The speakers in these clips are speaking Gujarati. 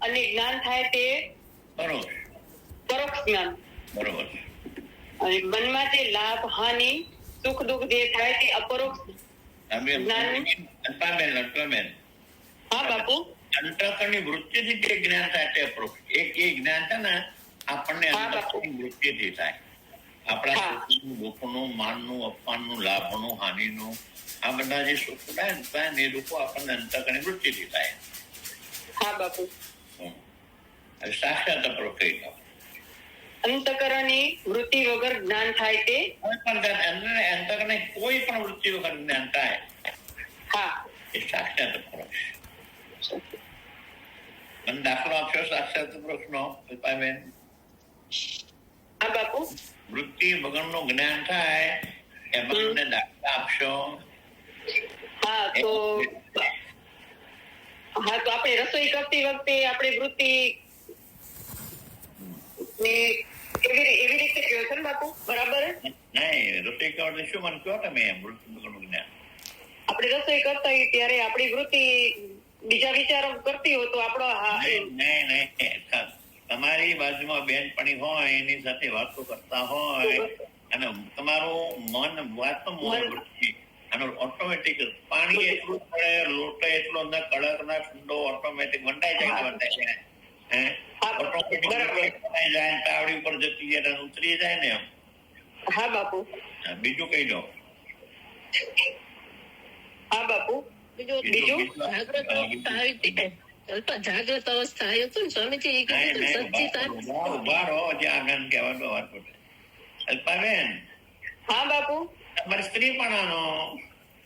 અને જ્ઞાન થાય તે પરોક્ષ જ્ઞાન. બરોબર. અને મનમાં જે લાભ હાનિ સુખ દુઃખ જે થાય તે અપરોક્ષ જ્ઞાન. હા બાપુ. અંતઃકરણની વૃત્તિથી જે જ્ઞાન થાય તે અપરોક્ષ. એક એ જ્ઞાન છે ને આપણને અંતઃકરણની વૃત્તિથી થાય. આપણા દુઃખનું, માનનું, અપમાનનું, લાભનું, હાનિનું, આ બધા જે સુખ થાય ને એ દુઃખો આપણને અંતઃકરણની વૃત્તિથી થાય. હા બાપુ. સાક્ષાત અપરોક્ષ કહી દો. અંતઃકરણની વૃત્તિ વગર જ્ઞાન થાય તે અંતઃકરણની કોઈ પણ વૃત્તિ વગર જ્ઞાન થાય. હા, એ સાક્ષાત અપરોક્ષ. મને દાખલો આપશો સાક્ષાત અપરોક્ષ નો કૃપાબેન? હા બાપુ. વૃત્તિ વગરનું જ્ઞાન થાય એમાં મને દાખલા આપશો? હા તો આપણે રસોઈ કરતી વખતે આપણી વૃત્તિ એવી રીતે કહો છો ને બાપુ, બરાબર? નહીં, રસોઈ કરતી શું મને કહો તમે? વૃત્તિ વગરનું જ્ઞાન આપણે રસોઈ કરતા હોય ત્યારે આપણી વૃત્તિ બીજા વિચારો કરતી હોય તો આપણો તમારી બાજુમાં બેનપણી હોય એની સાથે વાતો કરતા હોય અને તમારું મન વાતનો વૃત્તિ અને ઓટોમેટિક પાણી એટલું પડે, લોટો એટલો અંદર કડક ના ઠંડો ઓટોમેટિક વંટાઈ જાય તાવડી ઉપર જતી જાય ઉતરી જાય ને એમ. હા બાપુ. બીજું કઈ દો. હા બાપુ. બીજું જાગ્રત અવસ્થા હતું ને સ્વામીજી ઉભા રહો જ્યાં આગળ કહેવાનો વાત પડે. અલ્પાબેન. હા બાપુ. તમારે સ્ત્રીપણાનો.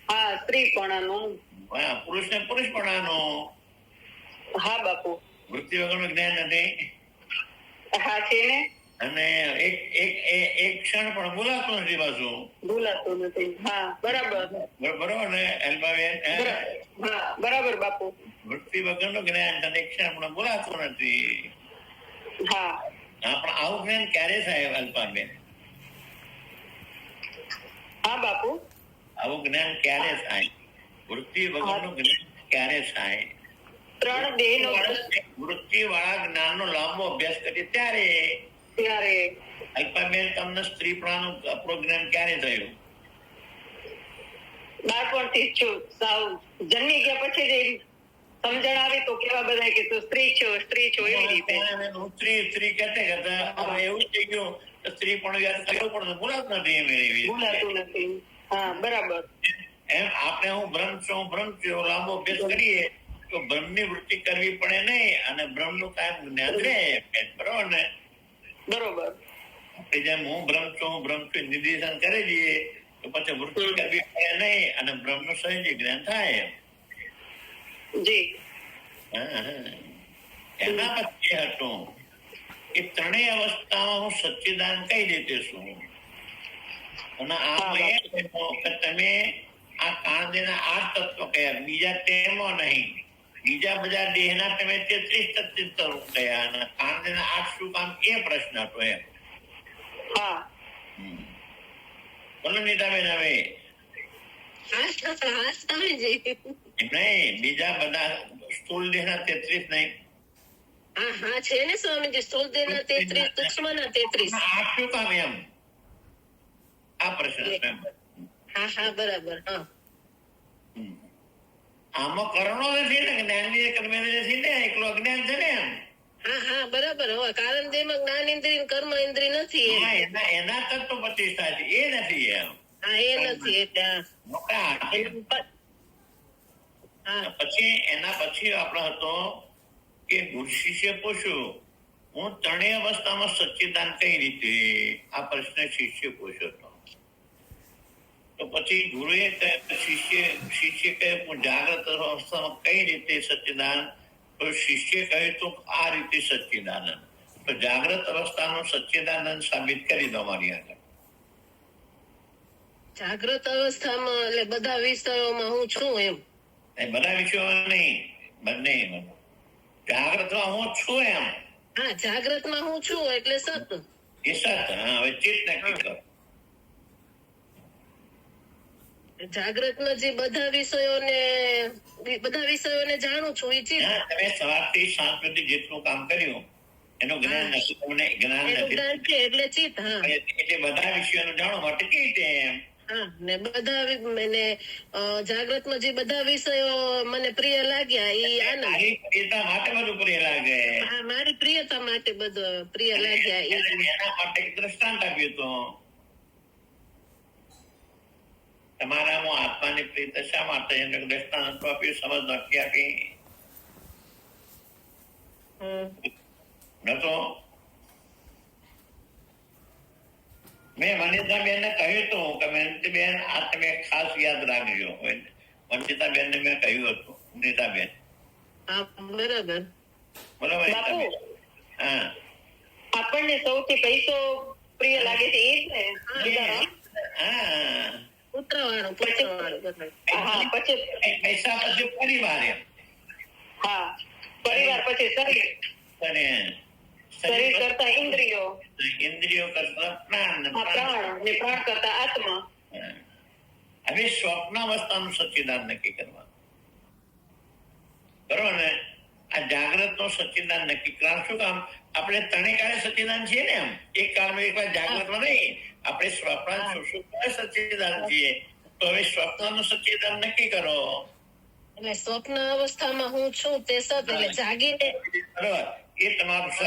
હા, સ્ત્રીપણાનો. પુરુષ ને પુરુષપણાનો. હા બાપુ. વૃત્તિ વગરનું જ્ઞાન નથી. હા છે ને. અને એક ક્ષણ પણ બોલાતું નથી પાછું. બોલાતું નથી. હા બરાબર. બરોબર ને અલ્પાબેન? હા બરાબર બાપુ. વૃત્તિ વગરનું જ્ઞાન એક ક્ષણ પણ બોલાતું નથી. હા. પણ આવું જ્ઞાન ક્યારે થાય અલ્પાબેન? હા બાપુ. આવું જ્ઞાન ક્યારે થાય? વૃત્તિ વગરનું જ્ઞાન ક્યારે થાય? ત્રણ દેહનો વૃત્તિ વાળા જ્ઞાનનો લાંબો અભ્યાસ કરીએ ત્યારે. અલ્પાબેન તમને સ્ત્રીપણાનું જ્ઞાન ક્યારે થયું? બાળપણથી છું. સાવ જન્મી ગયા પછી જ સમજણ આવી તો કેવા બધા કે તું સ્ત્રી છો એવી રીતે. સ્ત્રી કહેતા એવું થઈ ગયું સ્ત્રી પણ યાદ કર્યો પણ બોલાતું નથી. બોલાતું નથી. હા બરાબર. એમ આપણે હું બ્રહ્મ છું લાંબો અભ્યાસ કરીએ તો બ્રહ્મની વૃત્તિ કરવી પડે નહીં અને બ્રહ્મનું કાયમ જ્ઞાન રહે. બરોબર ને? બરોબર. આપણે જેમ હું બ્રહ્મ છું નિર્દેશન કરી દઈએ તો પછી વૃત્તિ કરવી પડે નહીં અને બ્રહ્મનું સહજ જ્ઞાન થાય. જી. એના પછી હતું એ ત્રણેય અવસ્થામાં હું સચ્ચિદાન કઈ રીતે છું અને તમે આ કાળદેના 8 તત્વ કયા, બીજા તેમાં નહીં. બીજા બધા દેહના તમે 33 તત્વ કયા અને કાળદેના 8 શું કામ? એ પ્રશ્ન હતો એમ. હા બોલો નીતાબેન. હવે નહીં, બીજા બધા સ્થૂળ દેહના 33 નહીં. હા છે ને સ્વામીજી, સ્થૂળ દેહના 33, સૂક્ષ્મના 33. આ શું કામ એમ? આ પ્રશ્ન છે. હા બરાબર. હા આમાં કરણો નથી ને, જ્ઞાનની કર્મ નથી ને, એકલો અજ્ઞાન છે ને એમ. હા બરાબર. હવે કારણ દેહમાં જ્ઞાન ઇન્દ્રિય કર્મ ઇન્દ્રિય નથી. એના તત્વ પ્રતિષ્ઠા છે એ નથી એમ. હા એ નથી એટલે પછી એના પછી આપણે હતો કે ગુરુ શિષ્ય પૂછ્યું હું ત્રણેય અવસ્થામાં સચ્ચિદાન કઈ રીતે? આ પ્રશ્ન શિષ્ય પૂછ્યો હતો. તો પછી ગુરુએ શિષ્ય કહે હું જાગ્રત અવસ્થામાં કઈ રીતે સચ્ચિદાન? તો શિષ્ય કહે તો આ રીતે સચ્ચિદાનંદ. તો જાગ્રત અવસ્થાનું સચ્ચિદાનંદ સાબિત કરી દો મારી આગળ. જાગ્રત અવસ્થામાં એટલે બધા વિષયોમાં હું છું એમ? બધા વિષયો નહીં, બંને. જાગ્રતમાં હું છું એમ. હા જાગ્રતમાં હું છું એટલે સત. એ સત. હા હવે ચિત્ત નક્કી કરો. જાગ્રતમાં જે બધા વિષયોને જાણું છું એ ચિત્ત. તમે સવારથી સાંજ સુધી જેટલું કામ કર્યું એનું જ્ઞાન નથી, તમને જ્ઞાન નથી એટલે ચિત્ત. હા, એટલે બધા વિષયોનું જાણવા માટે કેવી રીતે એમ. હા, ને બધા જાગ્રતમાં જે બધા વિષયો મને પ્રિય લાગ્યા એ આનંદ. પ્રિયતા માટે બધું પ્રિય લાગે. હા, મારી પ્રિયતા માટે બધું પ્રિય લાગ્યા. એના માટે દ્રષ્ટાંત આપ્યું તો તમારામાં આત્માની પ્રિયતા શા માટે એને દ્રષ્ટાંત આપ્યું, સમજ નથી આપી નતો. મેં વનિતાબેન ને કહ્યું હતું કે વનિતાબેન આ તમે ખાસ યાદ રાખજો. વંશિતાબેન ને મેં કહ્યું હતું. વનિતાબેન બરાબર. બોલો વનિતાબેન. હા, આપણને સૌથી પૈસો પ્રિય લાગે છે એ જ ને. હા, પુત્રવાળું. હા, પછી પૈસા પછી પરિવાર એમ. હા, પરિવાર પછી શરીર, શરીર કરતા ઇન્દ્રિયો, ઇન્દ્રિયો કરતા પ્રાણ, પ્રાણ ને પ્રાણ કરતા આત્મા. હવે સ્વપ્ન અવસ્થાનું સચ્ચિદાન નક્કી કરવા બરોબર ને. આ જાગ્રત નો સચ્ચિદાન નક્કી કરવા શું કામ? આપણે ત્રણેય કાળે સચ્ચિદાન છીએ ને. એમ એક કાળમાં એક વાર જાગ્રતમાં નહીં, આપણે સ્વપ્ન સચ્ચિદાન છીએ. તો હવે સ્વપ્ન નું સચ્ચિદાન નક્કી કરો. એટલે સ્વપ્ન અવસ્થામાં હું છું તે સત, એટલે જાગીને બરોબર એ તમારું સત.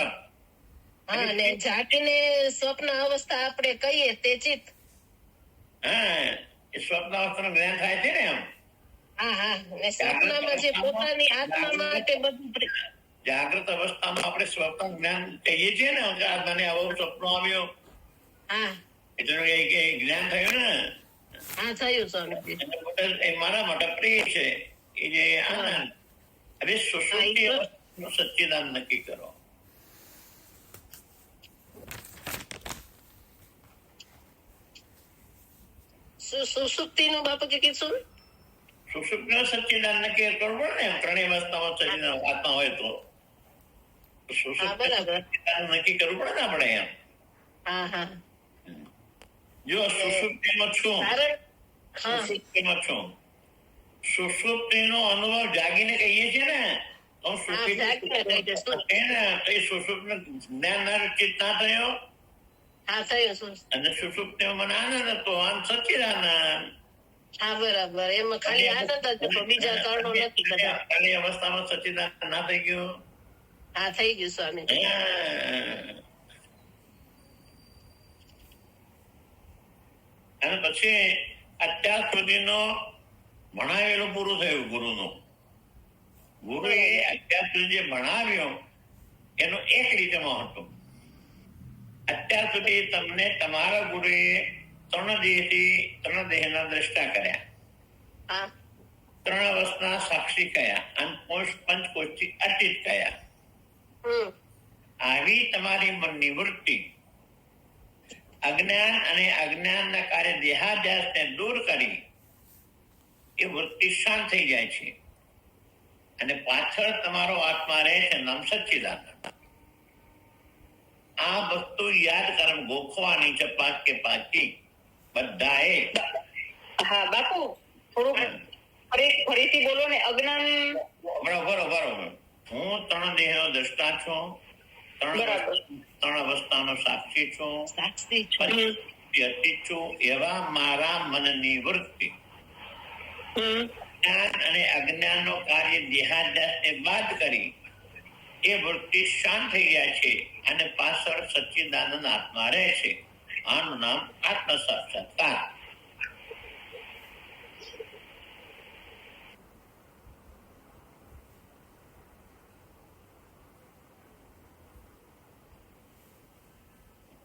હા, ને જાગીને સ્વપ્ન અવસ્થા આપણે કહીએ તે ચિત્ત. હા, એ સ્વપ્ન અવસ્થાનું જ્ઞાન થાય છે ને એમ. હા, હા, ને સ્વપ્નમાં જે પોતાની આત્મા માટે બધું. જાગ્રત અવસ્થામાં આપણે સ્વપ્ન જ્ઞાન કહીએ છીએ ને, મને આવો સપનો આવ્યો. હા, એટલે જ્ઞાન થયું ને. હા, થયું સ્વામીજી. એ મારા માટે પ્રિય છે. એ જે આનંદ. હવે સુષુપ્તિ અવસ્થાનું સચ્ચિદાન નક્કી કરો. સુષુપ્તિ નું બાપુ કે કીધું? સુષુપ્તિ નું સચ્ચિદાન નક્કી કરવું પડે ને. ત્રણેય અવસ્થામાં સચ્ચિદાન આત્મા હોય તો નક્કી કરવું પડે ને આપણે એમ. હા, હા. જો સુષુપ્તિમાં છું, સુષુપ્તિમાં છું, સુષુપ્તિ નો અનુભવ જાગીને કહીએ છીએ ને. જ્ઞાન ના ચિત્ત ના થયો. અને સુષુપ્તિમાં મને આનંદ હતો, સચ્ચિદાનંદ. હા, બરાબર. એમાં ખાલી આનંદ જ હતો, બીજા કારણો નથી. ખાલી અવસ્થામાં સચ્ચિદાનંદ ના થઈ ગયું. હા, થઈ ગયું સ્વામી. અને પછી અત્યાર સુધીનો ભણાવેલું પૂરું થયું. ગુરુએ અત્યાર સુધી જે ભણાવ્યો એનું એક રીતે મહત્વ. અત્યાર સુધી તમને તમારા ગુરુએ ત્રણ દેહના દ્રષ્ટા કર્યા, ત્રણ અવસ્થા સાક્ષી કયા અને પંચકોશથી અતીત કયા. આવી તમારી મનની વૃત્તિ અજ્ઞાન અને અજ્ઞાનના કાર્ય દેહાધ્યાસને દૂર કરી એ વૃત્તિ શાંત થઈ જાય છે. અને પાછળ તમારો આત્મા રહે છે, નામ સચ્ચિદાનંદ. આ વસ્તુ યાદ કરમ ગોખવાની છે. પાંચ કે પાંચી બધાએ. હા બાપુ, થોડુંક ફરીથી બોલો ને. અજ્ઞાન. બરોબર. હું ત્રણ દેહનો દ્રષ્ટા છું, ત્રણ અવસ્થાનો સાક્ષી છું, અતીત છું. એવા મારા મનની વૃત્તિ જ્ઞાન અને અજ્ઞાનનો કાર્ય દેહાધ્યાસને બાદ કરી એ વૃત્તિ શાંત થઈ જાય છે અને પાછળ સચ્ચિદાનંદ આત્મા રહે છે. આનું નામ આત્મ સાક્ષાત્કાર.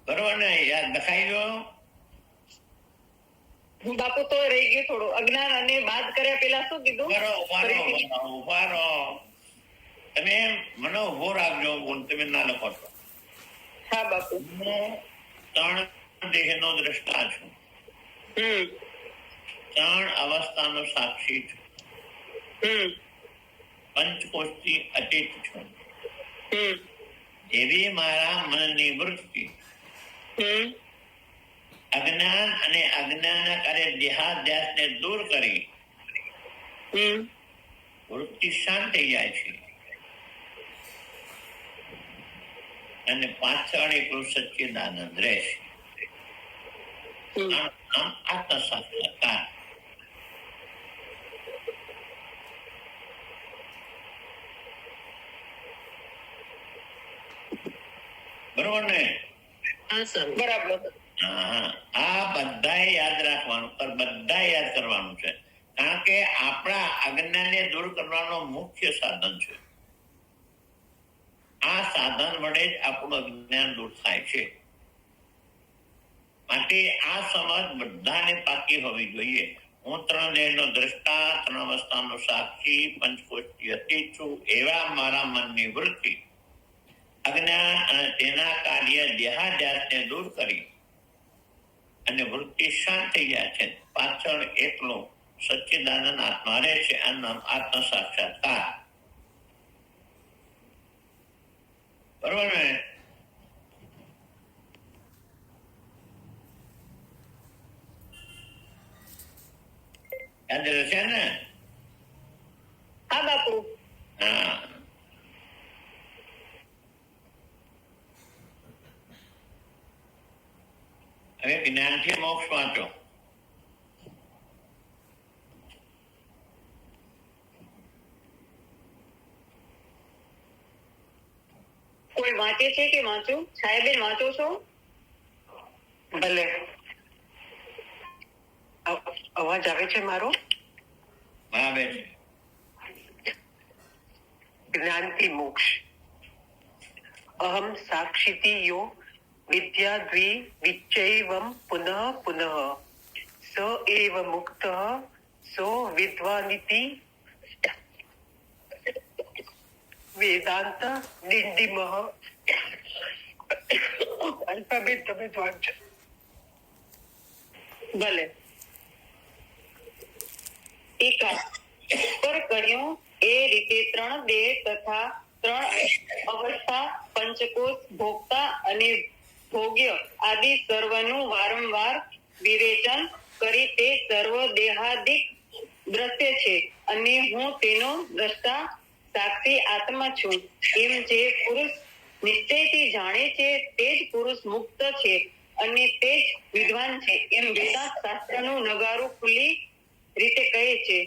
બરોબર ને? યાદ લખાઈ ગયો બાપુ? તો રહી ગયું થોડું. અજ્ઞાન અને બાદ કર્યા પેલા શું કીધું? ઉભા રહો. તમે મને ઉભો રાખજો. તમે ના લખો છો. હા બાપુ. હું ત્રણ દેહનો દ્રષ્ટા છું, ત્રણ અવસ્થાનો સાક્ષી છું, પંચકોશથી અતીત છું. એવી મારા મનની વૃત્તિ અજ્ઞાન અને અજ્ઞાનના કાર્ય દેહાધ્યાસને દૂર કરી વૃત્તિ શાંત થઈ જાય છે અને પાછળ એકલું સચ્ચિદાનંદ રહેશે. આમ આત્મસાક્ષાત્કાર. બરોબર ને? બરાબર. આ બધાએ યાદ રાખવાનું, બધાએ યાદ કરવાનું છે, કારણ કે આપણા અજ્ઞાનને દૂર કરવાનો મુખ્ય સાધન છે. આ સાધન વડે જ આપણું અજ્ઞાન દૂર થાય છે. માટે આ સમજ બધાને પાકી હોવી જોઈએ. હું 3 દેહનો દ્રષ્ટા, 3 અવસ્થાનો સાક્ષી, પંચકોશી અતીત છું એવા મારા મનની વૃત્તિ અજ્ઞાન અને તેના કાર્ય દેહાધ્યાસને દૂર કરી અને વૃત્તિ શાંત થઈ જાય છે. પાછળ એકલો સચ્ચિદાનંદ આત્મા રહે છે. આ નામ આત્મ સાક્ષાત્કાર. બરોબર ને? યાદ રહેશે ને? હા બાપુ. હા. હવે જ્ઞાનથી મોક્ષ વાંચો. કોઈ વાંચે છે કે વાંચું? સાહેબેન વાંચો છો? ભલે. અવાજ આવે છે મારો? આવે છે. જ્ઞાનથી મોક્ષ. અહમ સાક્ષિતિ યો વિદ્યા દ્વિ વિચૈવમ પુનઃ પુનઃ સ એવ મુક્ત સો વિદ્વાનિતિ વેદાંત ડિંડિમઃ. અલ્પાબેન તમે જ વાંચો. ભલે. ટીકા પર કર્યું એ રીતે 3 દેહ તથા 3 અવસ્થા, પંચકોશ, ભોગતા અને ભોગ્ય આદિ સર્વનું વારંવાર વિવેચન કરી તે સર્વ દેહાદિક દ્રશ્ય છે અને હું તેનો દ્રષ્ટા સાક્ષી આત્મા છું એમ જે પુરુષ નિશ્ચયથી જાણે છે તે જ પુરુષ મુક્ત છે અને તે જ વિદ્વાન છે એમ વેદાંત શાસ્ત્રનું નગારું ખુલ્લી રીતે કહે છે.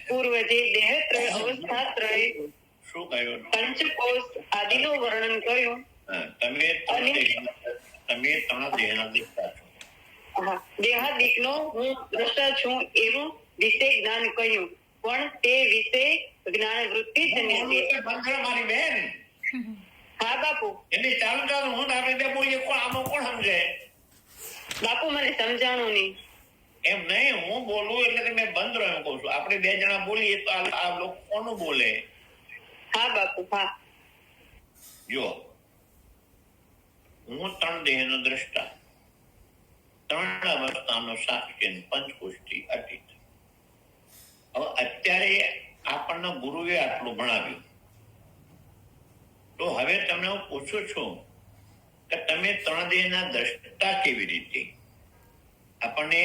પૂર્વ જે દેહત્રય, અવસ્થાત્રય, શું કહ્યું? પંચકોશ આદિનું વર્ણન કર્યું. તમે 3 દેહના દ્રષ્ટા છો. દેહાદિકનો હું દ્રષ્ટા છું એવું વિશે જ્ઞાન કહ્યું, પણ તે વિશે જ્ઞાન વૃત્તિ જ નથી. મારી બેન. હા બાપુ. એટલે ચાલુ હું આપણે બોલીએ, આમાં કોણ સમજે? બાપુ મને સમજાણું નહીં. એમ નહીં, હું બોલું એટલે તમે બંધ રહો કહું છું. આપણે 2 જણા બોલીએ તો આ લોકો કોનું બોલે? હા બાપુ. હા. જો હું 3 દેહનો દ્રષ્ટા, 3 અવસ્થાનો સાક્ષી, પંચકોશથી અતીત. હવે અત્યારે આપણને ગુરુએ આટલું ભણાવ્યું, તો હવે તમને હું પૂછું છું કે તમે 3 દેહના દ્રષ્ટા કેવી રીતે? આપણને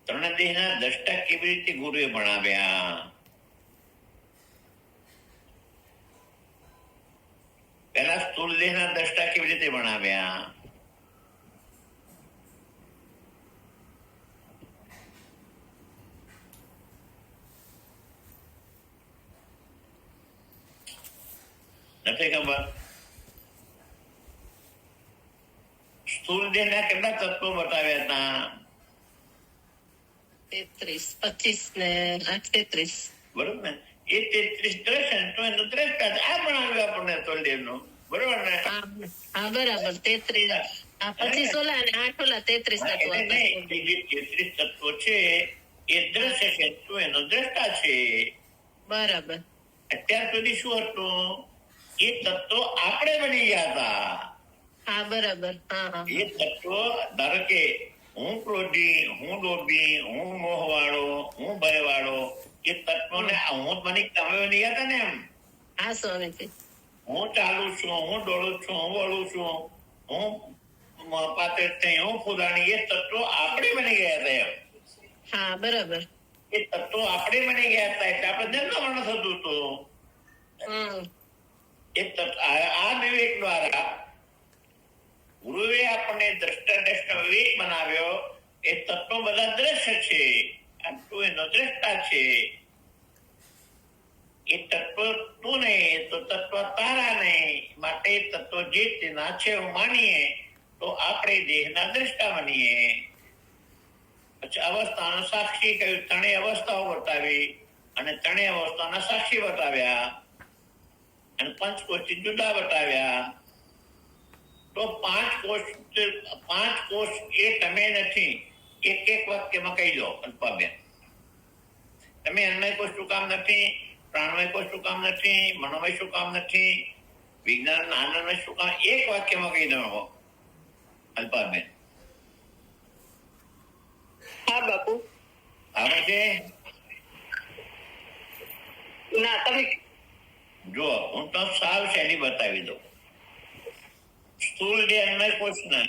3 દેહના દ્રષ્ટા કેવી રીતે ગુરુએ ભણાવ્યા? પહેલા સ્થૂળ દેહના દ્રષ્ટા કેવી રીતે ભણાવ્યા? નથી ખબર? સ્થૂળ દેહના કેટલા તત્વો બતાવ્યા હતા? 33, 25 ને 33. બરોબર ને? એ 33 દર્શન તો એનો દ્રષ્ટા આ ભણાવ્યું આપણને સ્થૂળ દેહનું. બરોબર ને? હા બરાબર. 33 આ 25 ઓલા અને 8 ઓલા 33 તત્વો. જે 33 તત્વો છે એ દ્રશ્ય છે, તો એનો દ્રષ્ટા છે. બરાબર. અત્યાર સુધી શું હતું? એ તત્વો આપણે બની ગયા હતા. હા બરાબર. હા. એ તત્વો ધારો કે હું ક્રોધી, હું લોભી, હું મોહવાળો, હું ભયવાળો, એ તત્વોને હું બની તમે બની ગયા હતા ને. એમ હા સ્વામીજી. હું ચાલુ છું, હું દોડું છું, હું વળું છું, હું પાત્ર હું ફૂદાણી, એ તત્વો આપણે બની ગયા હતા એમ. હા બરાબર. એ તત્વો આપણે બની ગયા હતા એટલે આપણે જન્મ મરણ થતું હતું. આ વિવેક દ્વારા ગુરુએ આપણને દ્રષ્ટા વિવેક બનાવ્યો. એ તત્વો બધા દ્રશ્ય છે, તું એનો દ્રષ્ટા છે. એ તત્વ તું નહીં તો તત્વ તારા નહીં, માટે તત્વ જે તેના છે એવું માનીએ તો આપણે દેહના દ્રષ્ટા બનીએ. પછી અવસ્થાનો સાક્ષી કહ્યું, ત્રણેય અવસ્થાઓ બતાવી અને ત્રણેય અવસ્થાના સાક્ષી બતાવ્યા અને પંચકોશથી જુદા બતાવ્યા. તો પાંચ કોષ એ તમે નથી. એક વાક્યમાં કહી દો અલ્પાબેન, તમે અન્નમય કોષ શું કામ નથી, પ્રાણમય કોષ શું કામ નથી, મનોમય શું કામ નથી, વિજ્ઞાન આનંદમય શું કામ? એક વાક્યમાં કહી દો અલ્પાબેન. હા બાપુ. આવે છે? ના તમે જો હું તો સાવ શૈલી બતાવી દઉં. સ્થૂળ દેહ અન્નમય કોષ ના,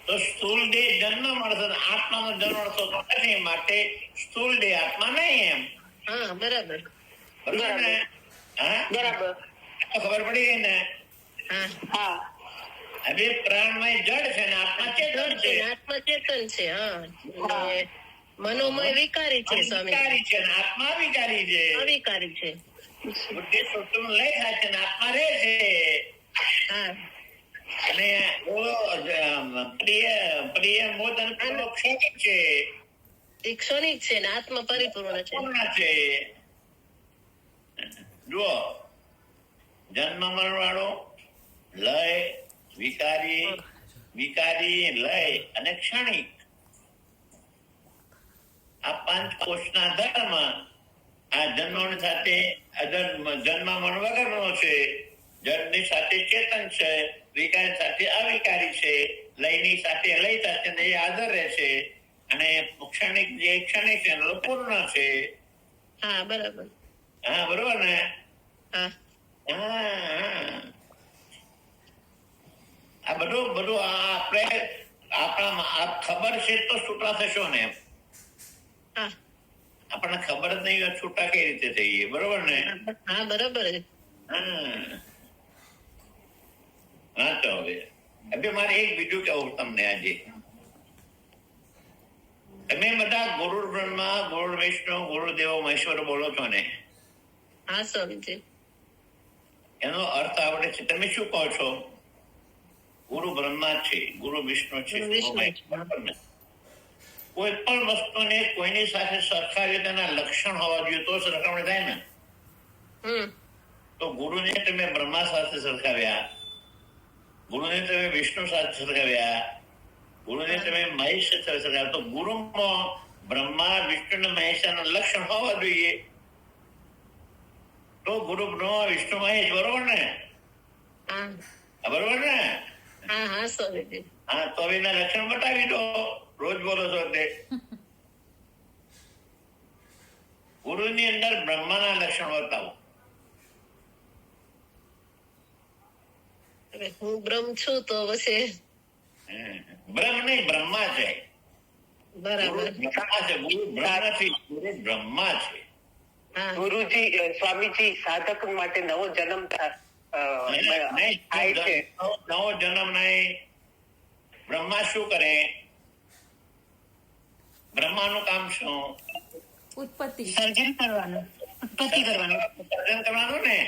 તો સ્થૂળ દેહ જન્મ મળશે, આત્માનો જન્મ મળતો નથી, માટે સ્થૂળ દેહ આત્મા નહીં એમ. હા બરાબર. બરાબર ને? હા બરાબર. ખબર પડી ગઈ ને? હા. હવે પ્રાણમય જડ છે ને આત્મા ચેતન છે. આત્મા ચેતન છે. હા. મનોમય વિકારી છે સ્વામી. વિકારી છે ને આત્મા વિકારી છે. અવિકારી છે. બુદ્ધિ સુખનું લય થાય છે ને આત્મા રહે છે. હા. અને પ્રિય મોદન ક્ષણિક છે. એ ક્ષણિક છે ને આત્મા પરિપૂર્ણ છે. છે. જુઓ, જન્મ મરણ વાળો, લય, વિકારી, લય અને ક્ષણિક, આ પાંચ કોષના ધર્મ આ જન્મ સાથે જન્મ મરણ વગરનો છે. જડની સાથે ચેતન છે, વિકારી સાથે અવિકારી છે, લયની સાથે લય સાથે એ હાજર રહે છે અને ક્ષણિક જે ક્ષણિક છે પૂર્ણ છે. હા બરાબર. હા બરોબર ને? હા. આ બધું આપણે આપણા ખબર છે તો છૂટા થશો ને. હા. આપણને ખબર જ નહીં છૂટા કઈ રીતે થઈએ. બરોબર ને? હા બરાબર. હા તો હવે મારે એક બીજું કેવું તમને. આજે તમે બધા ગુરુ બ્રહ્મા, ગુરુ વિષ્ણુ, ગુરુદેવો મહેશ્વર બોલો છો ને? હા સ્વામીજી. એનો અર્થ આવડે છે? તમે શું કહો છો? ગુરુ બ્રહ્મા છે, ગુરુ વિષ્ણુ છે, કોઈ પણ વસ્તુને કોઈની સાથે સરખાવીએ તેના લક્ષણ હોવા જોઈએ તો સરખામણી થાય ને. તો ગુરુને તમે બ્રહ્મા સાથે સરખાવ્યા, ગુરુને તમે વિષ્ણુ સાથે સરખાવ્યા, ગુરુને તમે મહેશ સાથે સરખાવ્યા. તો ગુરુમાં બ્રહ્મા, વિષ્ણુ અને મહેશના લક્ષણ હોવા જોઈએ. તો ગુરુ બ્રહ્મા, વિષ્ણુ, મહેશ. બરોબર ને? બરોબર ને? હા સ્વામીજી. હા તો હવે એના લક્ષણ બતાવી દો. રોજ બોલો છો તે. ગુરુની અંદર બ્રહ્માના લક્ષણ બતાવો. હું બ્રહ્મ છું તો પછી બ્રહ્મ નહીં, બ્રહ્મા છે. બરાબર. ગુરુ બ્રહ્મ નથી, ગુરુ બ્રહ્મા છે. ગુરુજી, સ્વામીજી, સાધક માટે નવો જન્મ થાય છે. નવો જન્મ નહીં. બ્રહ્મા શું કરે? બ્રહ્માનું કામ શું? ઉત્પત્તિ. સર્જન કરવાનું. સર્જન કરવાનું ને.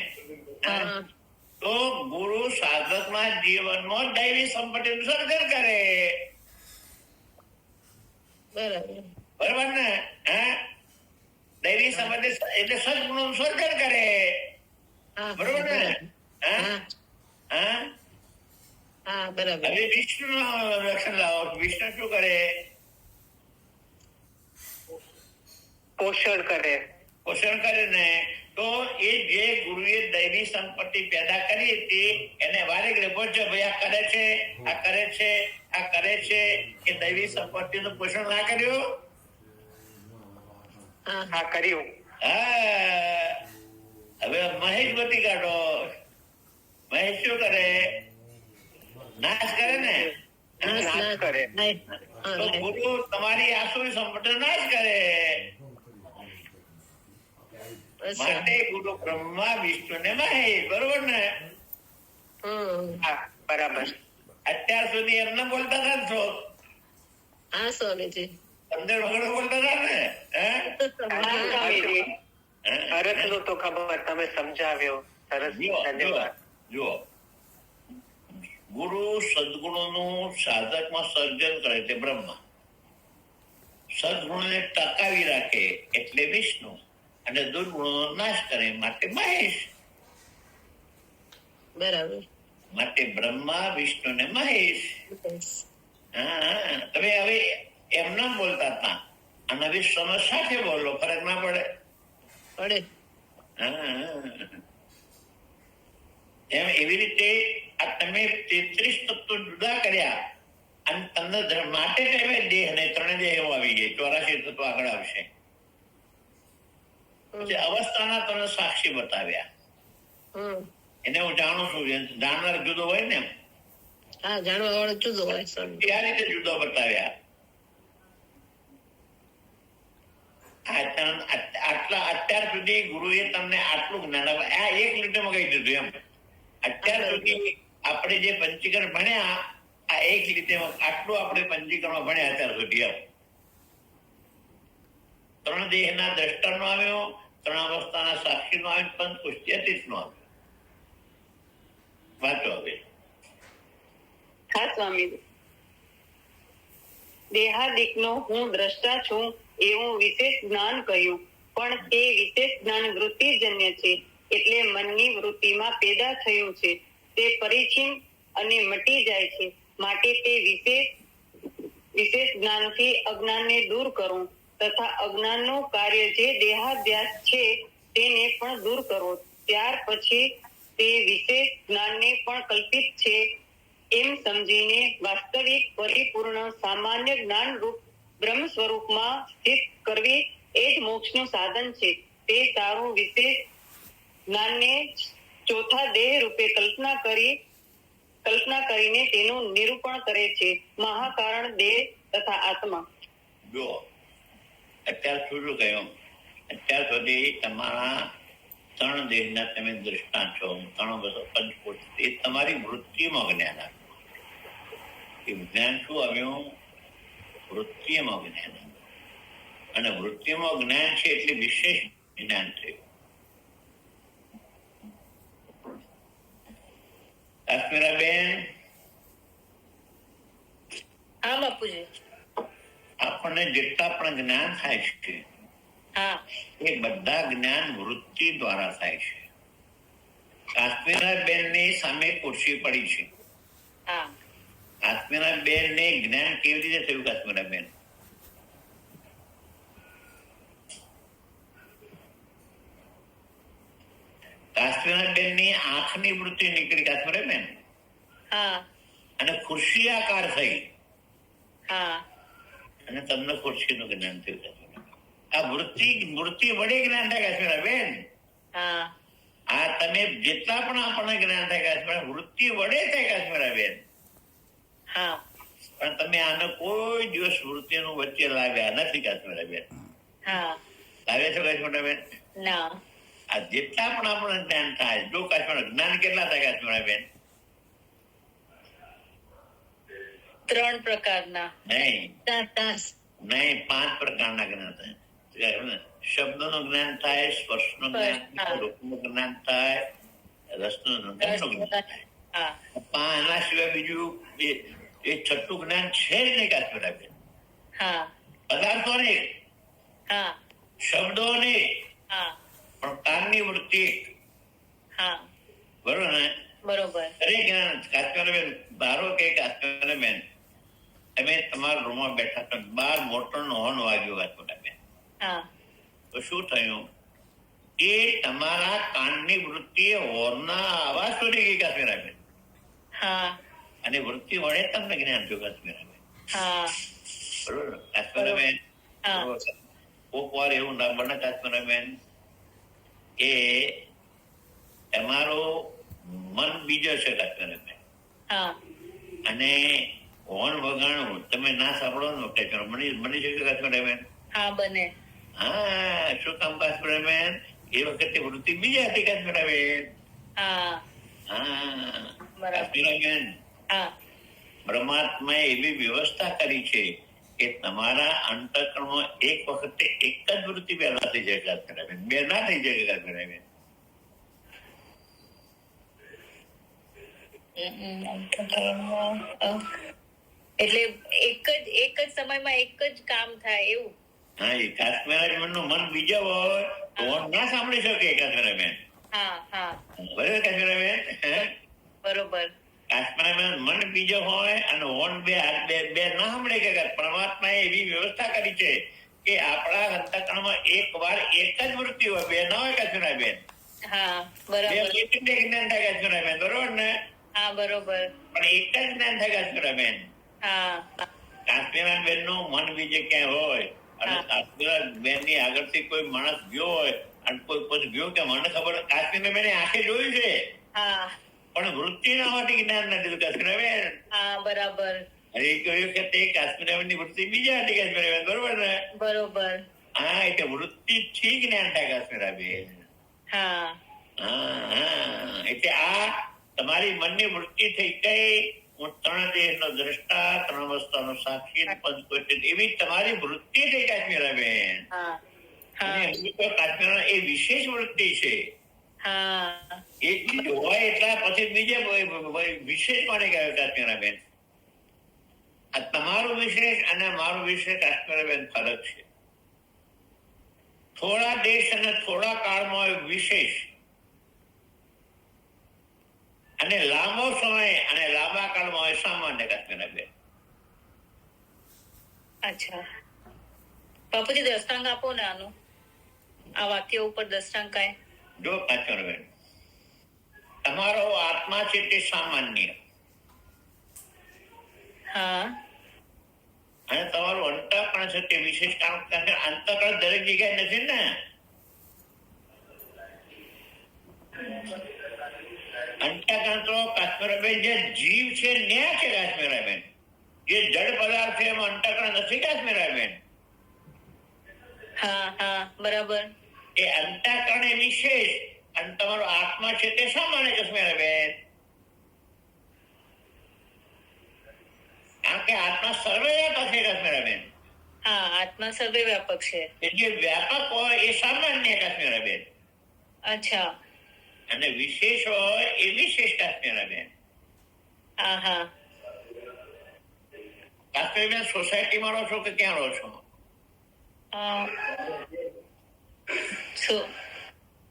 તો ગુરુ સાધકમાં જીવનમાં દૈવી સંપત્તિનું સર્જન કરે. બરાબર ને? દૈવી સંપત્તિ એટલે સદગુણનું સર્જન કરે. બરોબર ને? બરાબર. હવે વિષ્ણુ લક્ષણ લાવો. વિષ્ણુ શું કરે? પોષણ કરે. પોષણ કરે ને. તો એ જે ગુરુએ દૈવી સંપત્તિ પેદા કરી હતી એને વારે ઘરે પૂછજો, ભાઈ આ કરે છે, આ કરે છે, આ કરે છે, એ દૈવી સંપત્તિનું પોષણ ના કર્યું? હા કર્યું. હા. હવે મહેશ ગતિ કાઢો. મહેશ શું કરે? નાશ કરે ને. નાશ કરે. તો ગુરુ તમારી આસુરી સંપત્તિનો નાશ કરે. માટે ગુરુ બ્રહ્મા વિષ્ણુ ને મહેશ. બરોબર ને? હા, બરાબર. અત્યાર સુધી એમને બોલતા હતા ને છો? હા સ્વામીજી. 15 વગર બોલતા હતા ને? સરસ નું તો ખબર, તમે સમજાવ્યો સરસ. ધન્યવાદ. જુઓ, ગુરુ સદગુણોનું સાધકમાં સર્જન કરે છે બ્રહ્મા, સદગુણોને ટકાવી રાખે એટલે વિષ્ણુ, અને દુર્ગુણોનો નાશ કરે માટે મહેશ. બરાબર. માટે બ્રહ્મા વિષ્ણુ ને મહેશ. તમે હવે એમને બોલતા હતા અને હવે સમજ સાથે બોલો, ફરક ના પડે? પડે. એમ એવી રીતે આ તમે 33 તત્વો જુદા કર્યા અને તમને માટે તમે દેહ ને 3 દેહો આવી ગઈ, 84 તત્વો આગળ આવશે. પછી અવસ્થાના તમને સાક્ષી બતાવ્યા. એને હું જાણું છું, જાણનાર જુદો હોય ને. હા, જાણવા વાળો જુદો હોય. આ રીતે જુદો બતાવ્યા. આટલા અત્યાર સુધી ગુરુએ તમને આટલું જ્ઞાન આ એક લીટીમાં કહી દીધું. એમ અત્યાર સુધી આપણે જે પંચીકરણ ભણ્યા આ એક લીટીમાં આટલું આપણે પંચીકરણમાં ભણ્યા અત્યાર સુધી. એમ 3 દેહના દ્રષ્ટાનો આવ્યો, 3 અવસ્થાના સાક્ષીનો આવ્યો, પંચકોશ 33 નો આવ્યો. વાંચો હવે. હા સ્વામી. દેહાદિકનો હું દ્રષ્ટા છું એવું વિશેષ જ્ઞાન કહ્યું, પણ તે વિશેષ જ્ઞાન વૃત્તિજન્ય છે, એટલે મનની વૃત્તિમાં પેદા થયું છે. તે પરિચિન અને મટી જાય છે. માટે તે વિશેષ જ્ઞાનથી અજ્ઞાનને દૂર કરવું તથા અજ્ઞાનનું કાર્ય જે દેહાધ્યાસ છે તેને પણ દૂર કરવો. ત્યાર પછી તે વિશેષ જ્ઞાનને પણ કલ્પિત છે એમ સમજીને વાસ્તવિક પરિપૂર્ણ સામાન્ય જ્ઞાન રૂપ બ્રહ્મ સ્વરૂપમાં સ્થિત કરવી એ જ મોક્ષનું સાધન છે. તે સારું વિશેષ જ્ઞાનને ચોથા દેહ રૂપે કલ્પના કરીને તેનું નિરૂપણ કરે છે. મહાકારણ દેહ તથા આત્મા. જો અત્યાર સુધી કહ્યું, અત્યાર સુધી તમારા 3 દેહના તમે દ્રષ્ટાંત છો, 3 બધો પંચકોશ, એ તમારી વૃત્તિમાં જ્ઞાન આવ્યું. એ જ્ઞાન શું આવ્યું? વૃત્તિમાં જ્ઞાન આવ્યું. અને વૃત્તિમાં જ્ઞાન છે એટલે વિશેષ જ્ઞાન થયું. કાશ્મીરાબેન, હા બાપુજી. આપણને જેટલા પણ જ્ઞાન થાય છે એ બધા જ્ઞાન વૃત્તિ દ્વારા થાય છે. કાશ્મીરાબેન ની સામે ખુરશી પડી છે. કાશ્મીરાબેન ને જ્ઞાન કેવી રીતે થયું? કાશ્મીરાબેન, કાશ્મીરાબેન ની આંખની વૃત્તિ નીકળી. કાશ્મીરાબેન, અને ખુરશી આકાર થઈ અને તમને ખુરશીનું જ્ઞાન થયું. આ વૃત્તિ વડે જ્ઞાન થાય. કાશ્મીરાબેન, આ તમે જેટલા પણ આપણને જ્ઞાન થાય કાશ્મીરા, વૃત્તિ વડે થાય. કાશ્મીરાબેન, પણ તમે આને કોઈ દિવસ વૃત્તિનું વચ્ચે લાવ્યા નથી. કાશ્મીરાબેન, લાવ્યા છો કાશ્મીરાબેન? આ જેટલા પણ આપણને જ્ઞાન થાય, જો કાશ્મીરા જ્ઞાન કેટલા થાય? કાશ્મીરાબેન, 3 પ્રકારના નહીં, 5 પ્રકારના જ્ઞાન થાય. શબ્દનું જ્ઞાન થાય, સ્પર્શનું જ્ઞાન થાય, રૂપનું જ્ઞાન થાય, રસનું જ્ઞાન થાય. આના સિવાય બીજું એ 6ઠું જ્ઞાન છે જ નહીં. કાશ્મીરાબેન, પદાર્થો નહીં, શબ્દો નહીં, પણ કાનની વૃત્તિ. બરોબર ને? બરોબર. દરેક જ્ઞાન. કાશ્મીરાબેન, ધારો કે કાશ્મીરાબેન તમે તમારા રૂમમાં બેઠા છો, 12 મોટરનો હોર્ન વાગ્યો. કાશ્મીરાબેન, તો શું થયું? એ તમારા કાનની વૃત્તિએ હોર્નના અવાજ સુધી ગઈ. કાશ્મીરાબેન, અને વૃત્તિ વડે તમને જ્ઞાન થયું. કાશ્મીરાબેન, બરોબર? કાશ્મીરાબેન, કોક વાર એવું ના બને કાશ્મીરાબેન કે તમારો મન બીજો છે કાશ્મીરાબેન. હા અને હોર્ન વગાણું તમે ના સાંભળો ને બની શકે કાશ્મીરાબેન? હા બને. હા, શું કામ કાશ્મીરાબેન? એ વખતે વૃત્તિ બીજા હતી કાશ્મીરાબેન. હા હા બરાબર. કાશ્મીરાબેન, હા પરમાત્માએ એવી વ્યવસ્થા કરી છે કે તમારા અંતઃકરણમાં એક વખતે એક જ વૃત્તિ પેદા થઈ જાય કાશ્મીરાબેન, બે ના થઈ જાય કાશ્મીરાબેન. એટલે એક જ સમયમાં એક જ કામ થાય એવું. હા, એ કાશ્મીરાબેન નું મન બીજો હોય તો ના સાંભળી શકે કાશ્મીરાબેન. હા હા બરાબર કાશ્મીરાબેન? બરોબર. કાશ્મીરાબેન મન બીજો હોય અને હોર્ન બે ના સાંભળે કે પરમાત્માએ એવી વ્યવસ્થા કરી છે કે આપણા અંતઃકરણમાં એક વાર એક જ વૃત્તિ હોય, બે ના હોય કાશ્મીરાબેન. હા બરાબર. જ્ઞાન થાય કાશ્મીરાબેન, બરોબર ને? હા બરોબર. પણ એક જ જ્ઞાન થાય કાશ્મીરાબેન. હા કાશ્મીરાબેન નું મન બીજે ક્યાંય હોય અને કાશ્મીરાબેન ની આગળથી કોઈ માણસ ગયો હોય અને કોઈ પછી ગયો કે મને ખબર, કાશ્મીરાબેન આંખે જોયું છે હા પણ વૃત્તિ ના હોવાથી જ્ઞાન ના દીધું કાશ્મીરાબેન. હા બરાબર. અને એ કહ્યું કે તે કાશ્મીરાબેન ની વૃત્તિ બીજા હતી કાશ્મીરાબેન, બરોબર ને? બરોબર. હા, એટલે વૃત્તિ થી જ્ઞાન થાય કાશ્મીરાબેન. હા હા, એટલે આ તમારી મનની વૃત્તિ થઈ ગઈ. હું 3 દેશનો દ્રષ્ટા, 3 વસ્તુનો સાક્ષી, પંચકોટી, એવી તમારી વૃત્તિ થઈ કાશ્મીરાબેન. હા અને કાશ્મીર એ વિશેષ વૃત્તિ છે. હા એક ચીજ હોય એટલા પછી બીજે વિશેષ કોને કહેવાય કાશ્મીરાબેન? આ તમારું વિશેષ અને મારું વિશેષ કાશ્મીરાબેન ફરક છે. થોડા દેશ અને થોડા કાળમાં વિશેષ, અને લાંબો સમય અને લાંબા કાળમાં હોય સામાન્ય કાશ્મીરાબેન. અચ્છા બાપુજી દ્રષ્ટાંક આપો ને આનું, આ વાક્ય ઉપર દ્રષ્ટાંક કાંઈ? જો કાશ્મીરાબેન, તમારો આત્મા છે તે સામાન્ય હા અને તમારું અંતઃકરણ છે તે વિશેષ. કારણ કે અંતઃકરણ દરેક જગ્યાએ નથી ને. અંતઃકરણ તો કાશ્મીરાબેન જે જીવ છે ન્યા છે કાશ્મીરાબેન. જે જડ પદાર્થ છે એમાં અંતઃકરણ નથી કાશ્મીરાબેન. હા હા બરાબર. એ અંતઃકરણ એ વિશેષ અને તમારો આત્મા છે તે સામાન્ય કાશ્મીરાબેન. કારણ કે આત્મા સર્વે વ્યાપક છે કાશ્મીરાબેન. હા આત્મા સર્વે વ્યાપક છે. જે વ્યાપક હોય એ સામાન્ય કાશ્મીરાબેન. અચ્છા. અને વિશેષ હોય એ વિશેષ કાશ્મીરાબેન. હા હા. કાશ્મીરાબેન સોસાયટીમાં રહો છો કે ક્યાં રહો છો?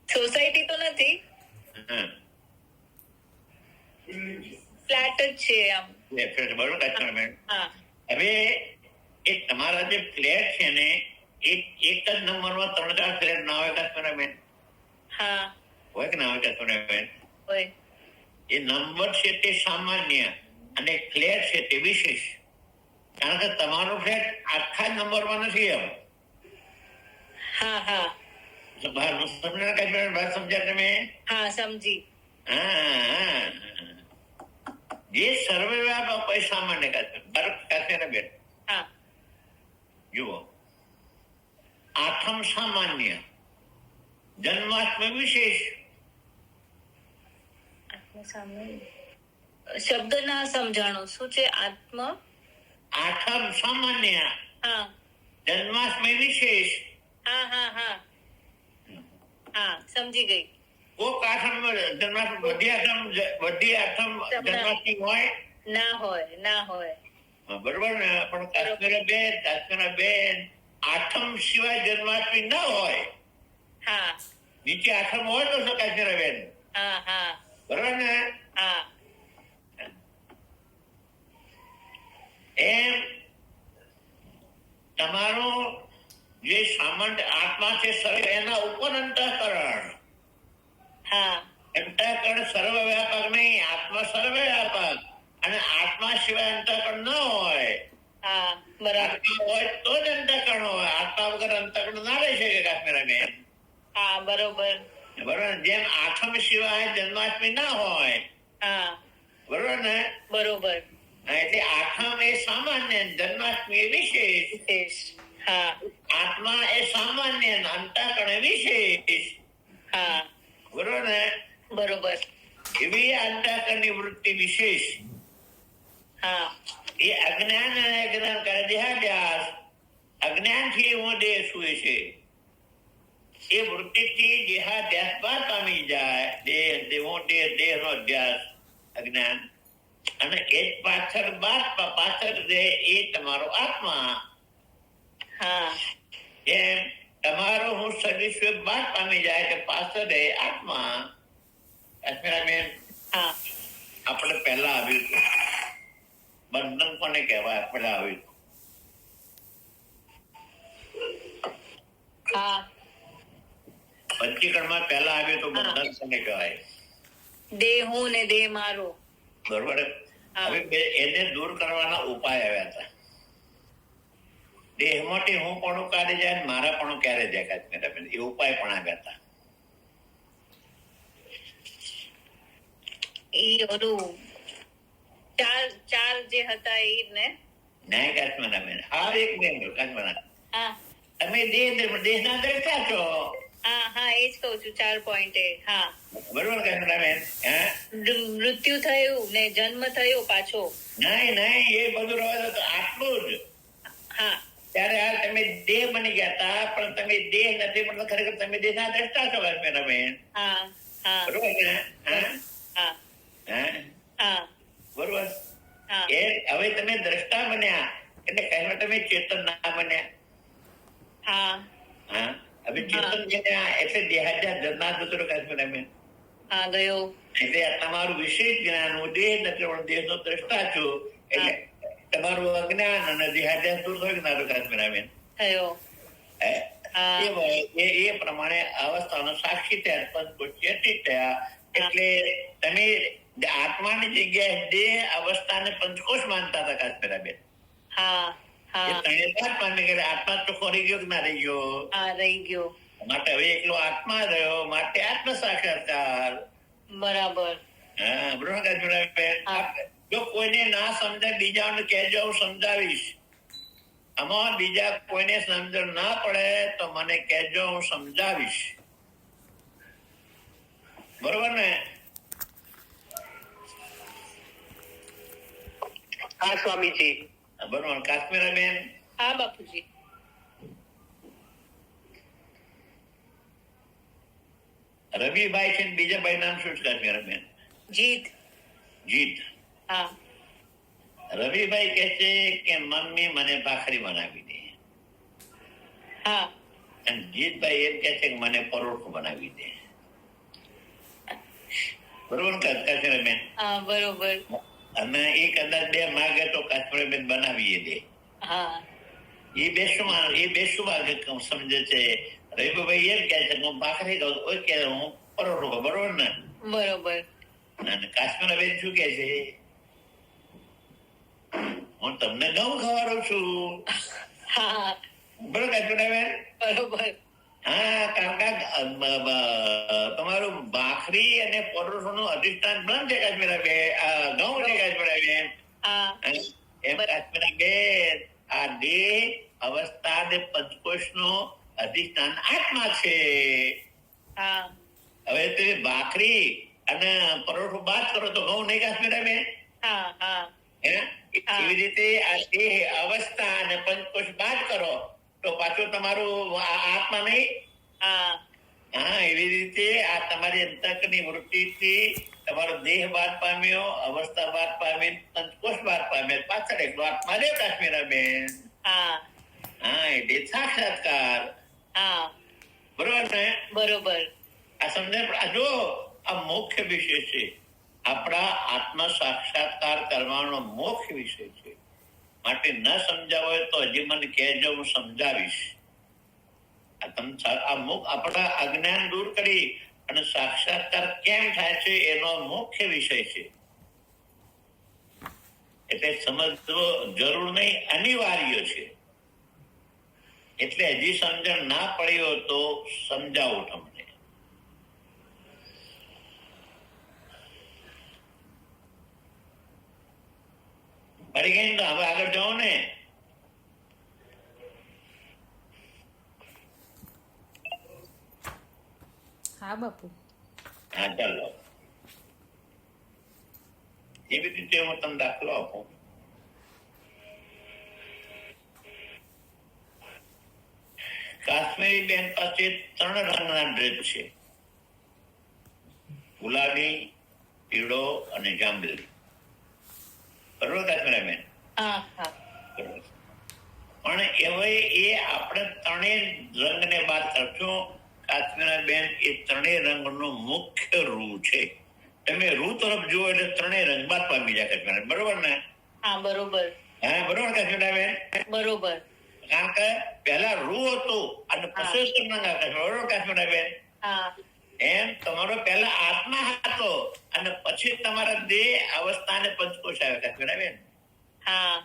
સોસાયટી તો નથી, ફ્લેટ જ છે આમ. બરોબર કાશ્મીરાબેન. હા હવે એ તમારા જે ફ્લેટ છે ને એક જ નંબરમાં 3-4 ફ્લેટ ના હોય કાશ્મીરાબેન? હા હોય કે ના હોય કાશ્મીરાબેન? હોય. એ નંબર છે તે સામાન્ય અને ફ્લેટ છે તે વિશેષ. કારણ કે તમારો ફ્લેટ આખા જ નંબરમાં નથી. એમ હા હા સમજ્યા તમે? હા સમજી. હા, જે સર્વવ્યાપક હોય સામાન્ય કાશ્મીરાબેન. હા જુઓ, આઠમ સામાન્ય, જન્માષ્ટમી વિશેષ. શબ્દ ના સમજાણો શું છે? આઠમ સામાન્ય, હા જન્માષ્ટમી વિશેષ. હા હા હા હા સમજી ગઈ. કોક આઠમ જન્માષ્ટમી, બધી આઠમ જન્માષ્ટમી હોય ના હોય. બરોબર ને? પણ કાશ્મીરાબેન આઠમ સિવાય જન્માષ્ટમી ના હોય. હા નીચે આઠમ હોય તો શું કાશ્મીરાબેન? હા હા બરોબર ને? હા એમ તમારો જે સામાન્ય આત્મા છે એના ઉપર અંતઃકરણ. હા અંતઃકરણ સર્વ વ્યાપક નહીં, આત્મા સર્વ વ્યાપક. અને આત્મા સિવાય અંતઃકરણ ન હોય. હા બરાબર. આત્મા હોય તો જ અંતઃકરણ હોય. આત્મા વગર અંતઃકરણ ના રહી શકે કાશ્મીરાબેન. હા બરોબર. બરોબર. જેમ આઠમ સિવાય જન્માષ્ટમી ના હોય, હા બરોબર ને? બરોબર. એટલે આઠમ એ સામાન્ય, જન્માષ્ટમી એ વિશેષ. વિશેષ. હા આત્મા એ સામાન્ય, અંતઃકરણ એ વિશેષ. હા બરોબર ને? બરોબર. એવી અંતઃકરણની વૃત્તિ વિશેષ. હા એ અજ્ઞાન અને અજ્ઞાન કરે દેહાદ્યાસ. અજ્ઞાનથી હું દેહ સૂય છે. એ વૃત્તિથી દેહાદ્યાસ બહાર પામી જાય. દેહનો અધ્યાસ અજ્ઞાન, અને એ પાછળ દેહ એ તમારો આત્મા. હા એમ તમારો હું સદસ્વ બહાર પામી જાય કે પાછળ રહે આત્મા. બેન, હા આપણે પહેલા આવ્યું હતું બંધન કોને કહેવાય? પહેલા આવ્યું હતું હા પંચીકરણમાં પહેલા આવ્યું હતું બંધન કોને કહેવાય? દેહ હું ને દેહ મારો. બરોબર. હવે એને દૂર કરવાના ઉપાય આવ્યા હતા. દેહમાંથી હું પણ કાઢી જાય ને મારા પણ ક્યારે જાય? એ ઉપાય પણ આવ્યા હતા. ઈ ઓલું ચાર જે હતા ઈ ને. ન્યાય કાશ્મીરા બેન, હા એક બેન કાશ્મીરા, હા તમે દેશના દ્રષ્ટા છો. હા હા એ જ કહું છું 4 પોઈન્ટ. હા બરોબર કાશ્મીરા બેન? મૃત્યુ થયું ને જન્મ થયો પાછો. નહીં એ બધું રહેવા દો. આટલું જ. હા ત્યારે હાલ તમે દેહ બની ગયા હતા, પણ તમે દેહ નથી, પણ ખરેખર તમે દેહના દ્રષ્ટા છો કાશ્મીરા બેન. હા હા બરોબર ને? હા હા બરોબર. હા એ હવે તમે દ્રષ્ટા બન્યા એટલે કઈ તમે ચેતન ના બન્યા. હા હા, હવે ચેતન બન્યા એટલે દેહાદ્યાસ જન્માર જતો કાશ્મીરા બેન. હા ગયો. એટલે તમારું વિશેષ જ્ઞાન, હું દેહ નથી પણ દેહનો દ્રષ્ટા છું, એટલે તમારું અજ્ઞાન અને દેહાદ્યાસ દૂર થયો ના કાશ્મીરા બેન? થયો. એ પ્રમાણે અવસ્થાનો સાક્ષી થયા, પંચકોશ ચેતિત થયા. એટલે તમે આત્માની જગ્યાએ દેહ અવસ્થાને પંચકોશ માનતા હતા કાશ્મીરા બેન. હા હા આત્મા તો ખોરી ગયો કે ના રહી ગયો? હા રહી ગયો. માટે હવે એકલો આત્મા રહ્યો, માટે આત્મ સાક્ષાત્કાર. બરાબર. હા બરોબર કાશ્મીરા બેન. જો કોઈને ના સમજાય બીજાને કહેજો, હું સમજાવીશ. આમાં બીજા કોઈને સમજણ ના પડે તો મને કહેજો, હું સમજાવીશ. બરોબર ને? હા સ્વામીજી. બરોબર કાશ્મીરા બેન. હા બાપુજી. રવિભાઈ છે, બીજા ભાઈ નામ શું છે કાશ્મીરા બેન? જીત. જીત. હા રવિભાઈ કહે છે કે મમ્મી મને ભાખરી બનાવી દે. હા અને જીતભાઈ એમ કહે છે કે મને પરોઠું બનાવી દે. બરોબર કાશ્મીરા બેન? હા બરોબર. અને એ કદાચ બે માગે તો કાશ્મીરા બેન બનાવીએ દે. હા એ બે શું માગે સમજે છે? રવિભાઈ એમ કહે છે હું ભાખરી કહું, કે હું પરોઠું કહું. બરોબર ને? બરોબર. અને કાશ્મીરા બેન શું કે છે? હું તમને ઘઉં ખવડાવું છું. હા બરોબર કાશ્મીરા બેન? બરોબર. હા, કારણ કે તમારું ભાખરી અને પરોઠું નું અધિષ્ઠાન બંધ છે કાશ્મીરા બેન, ઘઉં છે કાશ્મીરા બેન. હા એમ કાશ્મીરા બેન, આ દેહ અવસ્થા ને પંચકોશ નું અધિષ્ઠાન આત્મા છે. હા હવે તમે ભાખરી અને પરોઠું બાદ કરો તો ઘઉં નહીં કાશ્મીરા બેન? હા હા એવી રીતે આ દેહ અવસ્થા અને પંચકોશ બાદ કરો તો પાછું તમારું આત્મા નહીં. હા હા, એવી રીતે આ તમારી અંતકની વૃત્તિથી તમારો દેહ બાદ પામ્યો, અવસ્થા બાદ પામી, પંચકોશ બાદ પામ્યો, પાછળ એકલો આત્મા રહ્યો કાશ્મીરા બેન. હા હા, એટલે સાક્ષાત્કાર. હા બરોબર ને? બરોબર. આ સમજાય? જો આ મુખ્ય વિષય છે, આપણા આત્મ સાક્ષાત્કાર કરવાનો મુખ્ય વિષય છે. માટે ન સમજાવ હોય તો હજી મને કહેજો, હું સમજાવીશ. આપણા અજ્ઞાન દૂર કરી અને સાક્ષાત્કાર કેમ થાય છે એનો મુખ્ય વિષય છે. એટલે સમજવો જરૂર નહીં, અનિવાર્ય છે. એટલે હજી સમજણ ના પડી હોય તો સમજાવું તમને. પડી ગઈ ને તો હવે આગળ જાઓ ને. હા બાપુ. હા ચાલો, એવી રીતે હું તમને દાખલો આપું. કાશ્મીરી બેન પાસે 3 રંગના ડ્રેસ છે, ગુલાબી, પીળો અને જાંબલી. બરોબર કાશ્મીરા બેન? હા હા. બરોબર. પણ એ આપણે 3 રંગને બાદ કરશો. કાશ્મીરા બેન એ 3 રંગનું મુખ્ય રૂ છે. તમે રૂ તરફ જુઓ એટલે 3 રંગ બાદ પામી જાય કાશ્મીરા. બરોબર ને? હા બરોબર. હા બરોબર કાશ્મીરા બેન? બરોબર. કારણ કે પહેલા રૂ હતું અને પછી રંગ આકાશ. બરોબર કાશ્મીરા બેન? હા. એમ તમારો પહેલા આત્મા હતો અને પછી તમારા દેહ અવસ્થાને પંચકોશ આવે કાશ્મીરા બેન. હા.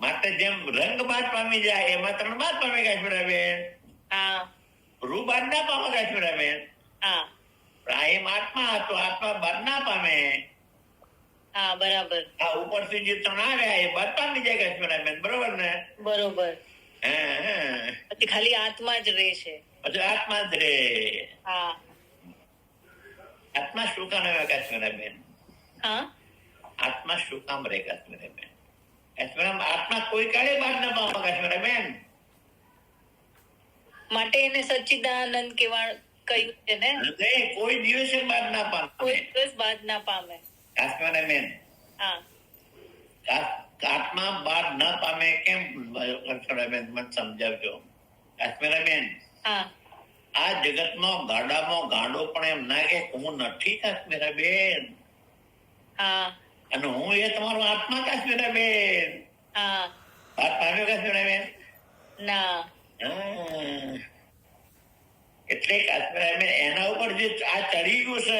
માટે જેમ રંગ બાદ પામી જાય એમાં 3 બાદ પામે કાશ્મીરા બેન. હા. રૂ બાદ ના પામે કાશ્મીરા બેન. હા. એમ આત્મા હતો, આત્મા બાદ ના પામે. હા બરાબર. આ ઉપરથી જે 3 આવ્યા એ બાદ પામી જાય કાશ્મીરા બેન. બરોબર ને? બરોબર. હા. પછી ખાલી આત્મા જ રહે છે. પછી આત્મા જ રે. હા. આત્મા શું કામ આવે કાશ્મીરા બેન? હા. આત્મા શું કામ રહે કાશ્મીરા બેન? આત્મા કોઈ કાળે બાદ ના પામે કાશ્મીરા બેન. માટે એને સચ્ચિદાનંદ કેવા કહ્યું છે ને? કોઈ દિવસે બાદ ના પામે. કોઈ દિવસ બાદ ના પામે કાશ્મીરા બેન. હા. આત્મા બાદ ના પામે કેમ કાશ્મીરા બેન? મને સમજાવજો કાશ્મીરા બેન. હા. આ જગતમાં ગાડામાં ગાંડો પણ એમ ના કે હું નથી કાશ્મીરા બેન. હા. અને હું એ તમારો આત્મા કાશ્મીરા બેન. હા. વાત પામ્યો કાશ્મીરા બેન? ના. એટલે કાશ્મીરા બેન એના ઉપર જે આ ચડી ગયું છે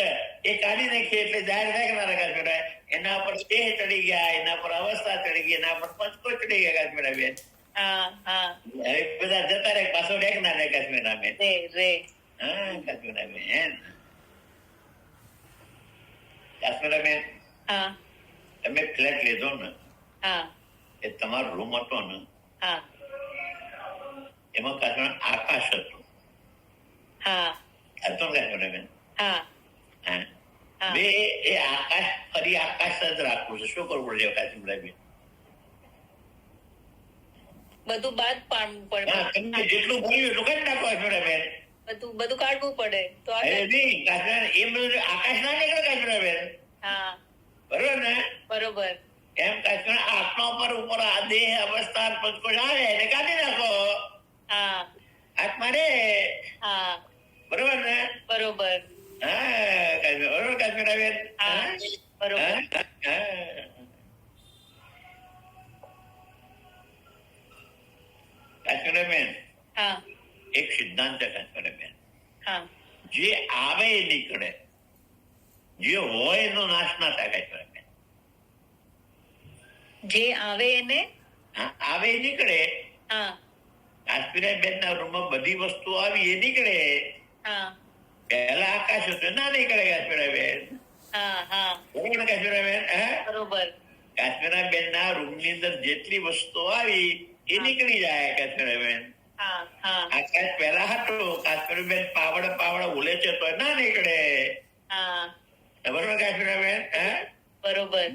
એ કાઢી નાખીએ એટલે જાહેર થાય કે ના કાશ્મીરા. એના પર દેહ ચડી ગયા, એના પર અવસ્થા ચડી ગઈ, એના પર પંચકો ચડી ગયા કાશ્મીરા બેન. હા. હા. હવે બધા જતા રહે, પાછો રેક ના રહે કાશ્મીરા બેન. રે. હા કાશ્મીરા બેન. કાશ્મીરા બેન, હા. તમે ફ્લેટ લીધો ને, હા. એ તમારો રૂમ હતો ને, હા. એમાં કાશ્મીરા આકાશ હતું. હા. હતો ને કાશ્મીરા બેન? હા. હા. હા. બે એ આકાશ ફરી આકાશ જ રાખવું છે. શું કરવું પડે કાશ્મીરા બેન? બધું બાદ પાડવું પડે. હા, તમને જેટલું ભર્યું એટલું કાઢી નાખો કાશ્મીરા બેન. બધું કાઢવું પડે તો અરે નહીં કાશ્મીરા, એ બધું આકાશ ના નીકળે કાશ્મીરા બેન. હા. બરોબર ને? બરોબર. એમ કાશ્મીરા આત્મા ઉપર આ દેહ અવસ્થા પંચકોશ આવે એને કાઢી નાખો. હા. આત્મા રે. હા. બરોબર ને? બરોબર. હા કાશ્મીરા. બરોબર કાશ્મીરા બેન? હા. બરોબર. કાશ્મીરા બેન, હા. એક સિદ્ધાંત છે કાશ્મીરા બેન. હા. જે આવે એ નીકળે, જે હોય એનો નાશ ના થાય કાશ્મીરા બેન. જે આવે એને આવે એ નીકળે. હા. કાશ્મીરા બેન ના રૂમમાં બધી વસ્તુ આવી એ નીકળે. હા. પહેલા આકાશ હતું ના નીકળે કાશ્મીરા બેન. હા. હા. બરોબર ને કાશ્મીરા બેન? બરોબર. કાશ્મીરા બેન ના રૂમ ની અંદર જેટલી વસ્તુ આવી એ નીકળી જાય કાશ્મીરા બેન. હા. હા. આકાશ પહેલા હતું, કાશ્મીરા બેન પાવડ ઉલે છે તો ના નીકળે. હા. બરોબર કાશ્મીરા બેન? બરોબર.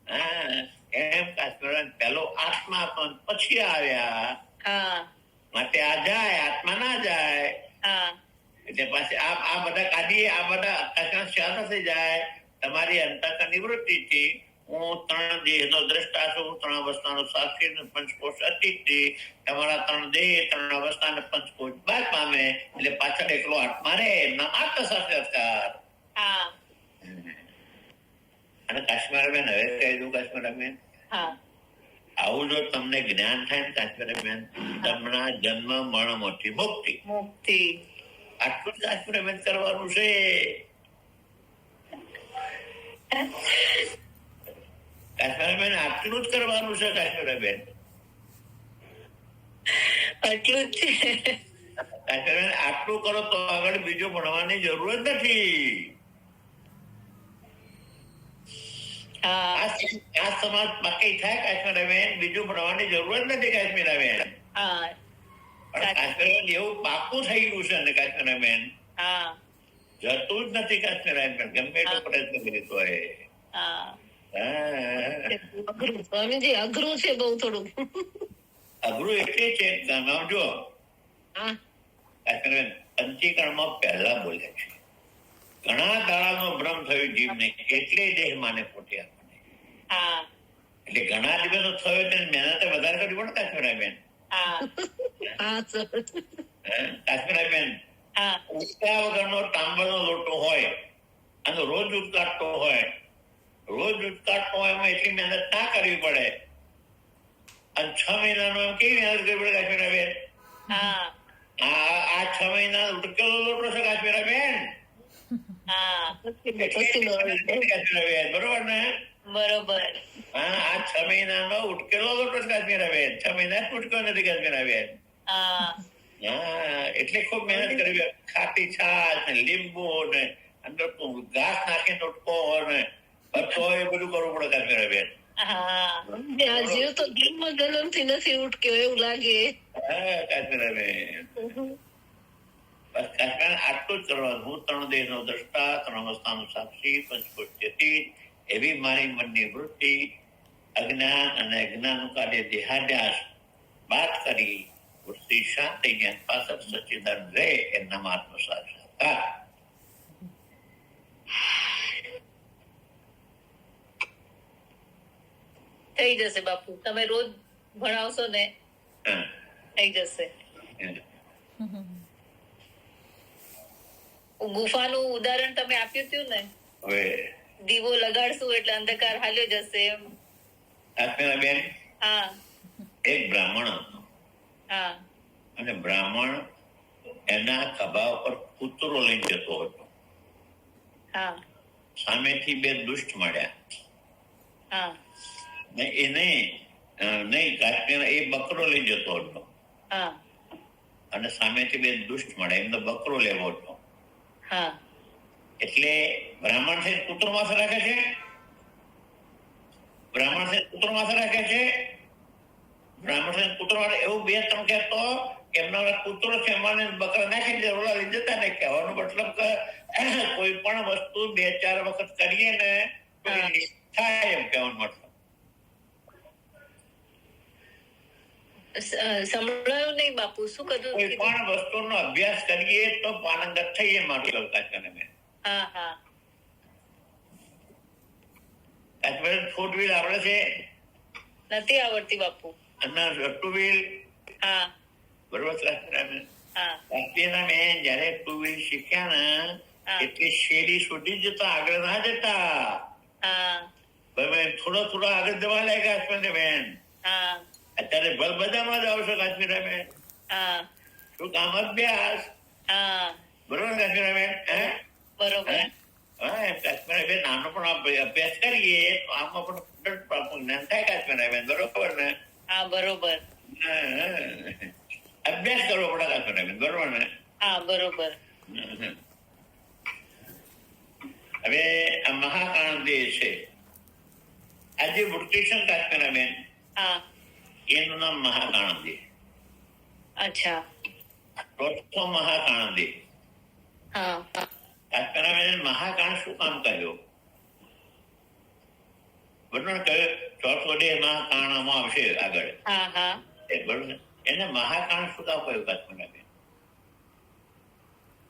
હા. એમ કાશ્મીરા પહેલો આત્મા હતો પછી આવ્યા. હા. માટે આ જાય, આત્મા ના જાય. હા. એટલે પાછી આ બધા કાઢીએ, આ બધા કાશ્મીરા શાંત થઈ જાય. તમારી અંતઃકરણ નિવૃત્તિથી હું 3 દેહનો દ્રષ્ટા છું, 3 અવસ્થાનો સાક્ષી, પંચકોશ અતીતથી તમારા 3 દેહ 3 અવસ્થાને પંચકોશ બાદ પામે એટલે પાછળ એકલો આત્મા રે. એમના આત્મસાક્ષાત્કાર. હા. અને કાશ્મીરા બેન હવે કહી દઉં કાશ્મીરા બેન, હા. આવું જો તમને જ્ઞાન થાય ને કાશ્મીરા બેન, તમને જન્મ મરણમાંથી મુક્તિ. મુક્તિ. આટલું જ કાશ્મીરા બેન કરવાનું છે. કાશ્મીરા બેન આટલું જ કરવાનું છે કાશ્મીરા બેન. આટલું જ છે. કાશ્મીરા બેન આટલું કરો તો આગળ બીજું ભણવાની જરૂર જ નથી. હા આ સમાજ પાકી થાય કાશ્મીરાબેન, બીજું ભણવાની જરૂર જ નથી કાશ્મીરાબેન. હા પણ કાશ્મીરાબેન એવું પાકું થઈ ગયું છે ને કાશ્મીરાબેન, હા જતું જ નથી કાશ્મીરાબેન, ગમે એટલો પ્રયત્ન કરી તો હા સ્વામીજી અઘરું છે બહુ થોડું. અઘરું એટલે છે જો હા કાશ્મીરાબેન પંચીકરણમાં પહેલા બોલ્યા છે, ઘણા દાડાનો ભ્રમ થયો જીવને, એટલે દેહ માને ખોટી આપણને. હા એટલે ઘણા દિવસો થયો તેને મહેનત વધારે કરવી પડે કાશ્મીરાબેન. હા હા સર કાશ્મીરાબેન હા ઉઠ્યા વગરનો તાંબરનો લોટો હોય અને રોજ ઉચકાટતો હોય, એમાં એટલી મહેનત ના કરવી પડે, અને 6 મહિનાનો એમ કેવી મહેનત કરવી પડે કાશ્મીરાબેન. હા આ 6 મહિના ઉટકેલો લોટો છે કાશ્મીરાબેન. હા કાશ્મીરાબેન બરોબર ને? બરોબર. હા, આ 6 મહિનાનો ઉટકેલો લોટો છે કાશ્મીરાબેન, 6 મહિના જ ઉટક્યો નથી કાશ્મીરાબેન. હા હા, એટલે ખૂબ મહેનત કરવી. ખાટી છાશ ને લીંબુ ને અંદર ઘાસ નાખીને ઉટકો ને બધું કરવું પડે કાશ્મીરાબેન. હા આ જીવ તો જન્મથી નથી ઉઠક્યો એવું લાગે. હા કાશ્મીરાબેન, બસ કાશ્મીર આટલું જ કરવાનું. હું 3 દેશનો દ્રષ્ટા, 3 અવસ્થાનો સાક્ષી, પંચકોશથી એવી મારી મનની વૃત્તિ, અજ્ઞાન અને અજ્ઞાનનું કાર્ય દેહાદ્યાસ વાત કરી વૃત્તિ શાંત થઈ ગયા, પાછળ સચ્ચિદાનંદ રહે એમના આત્મ સાક્ષાત્કાર. થઈ જશે બાપુ, તમે રોજ ભણાવશો ને હા. થઈ જશે. ગુફાનું ઉદાહરણ તમે આપ્યું હતું ને, હવે દીવો લગાડશું એટલે અંધકાર હાલ્યો જશે એમ. કાશ્મીરાબેન હા એક બ્રાહ્મણ હતો, હા અને બ્રાહ્મણ એના ખભા ઉપર કૂતરો લઈને જતો હતો. હા સામેથી 2 દુષ્ટ મળ્યા. હા એને નહીં, કાશ્મીર એ બકરો લઈ જતો હતો, હા અને સામેથી 2 દુષ્ટ મળ્યા, એમનો બકરો લેવો હતો. હા એટલે બ્રાહ્મણ છે કૂતરો માથે રાખે છે, બ્રાહ્મણ છે કૂતરો માથે રાખે છે, બ્રાહ્મણ છે કૂતરો માથે એવું 2-3 કહેતો એમના કૂતરો છે એમાં બકરા નાખી દે, ઓલા લઈ જતા ને. કહેવાનો મતલબ કે કોઈ પણ વસ્તુ 2-4 વખત કરીએ ને તો એ થાય, એમ કહેવાનો મતલબ. સંભળાયું નહીં બાપુ, શું કોઈ કીધું? પણ વસ્તુનો અભ્યાસ કરીએ તો પારંગત થઈએ, મતલબ કાશ્મીર. હા હા કાશ્મીર 4 વ્હીલ આવડે છે? નથી આવડતી બાપુ. અને 2 વ્હીલ હા બરોબર કાશ્મીર. હા મેં જયારે 2 વ્હીલ શીખ્યા ને એટલે શેરી સુધી જતા, આગળ ના જતા. હા થોડો આગળ જવા લાગ્યા કાશ્મીર બેન. હા અત્યારે બધામાં જ આવશો કાશ્મીર બેન. હા શું કામ? અભ્યાસ. હા બરોબર કાશ્મીર બેન? બરોબર. હા કાશ્મીર બેન, નાનો પણ અભ્યાસ કરીએ તો આમાં પણ જ્ઞાન થાય કાશ્મીર બેન, બરોબર ને? હા બરોબર. અભ્યાસ કરવો પડે કાશ્મીર બેન, બરોબર ને? હા બરોબર. હવે આ મહાકાણ દેહ છે, આજે વૃત્તિશન કાશ્મીર બેન, હા એનું નામ મહાકાણ દેહ. અચ્છા. ચોથો મહાકાણ દેહ. હા કાશ્મીર બેન મહાકાણ શું કામ કર્યો? બરોબર કહ્યું, ચોથો દેહ મહાકાણમાં આવશે આગળ. હા હા બરોબર, એને મહાકાણ શું કામ કહ્યું કાશ્મીર બેન?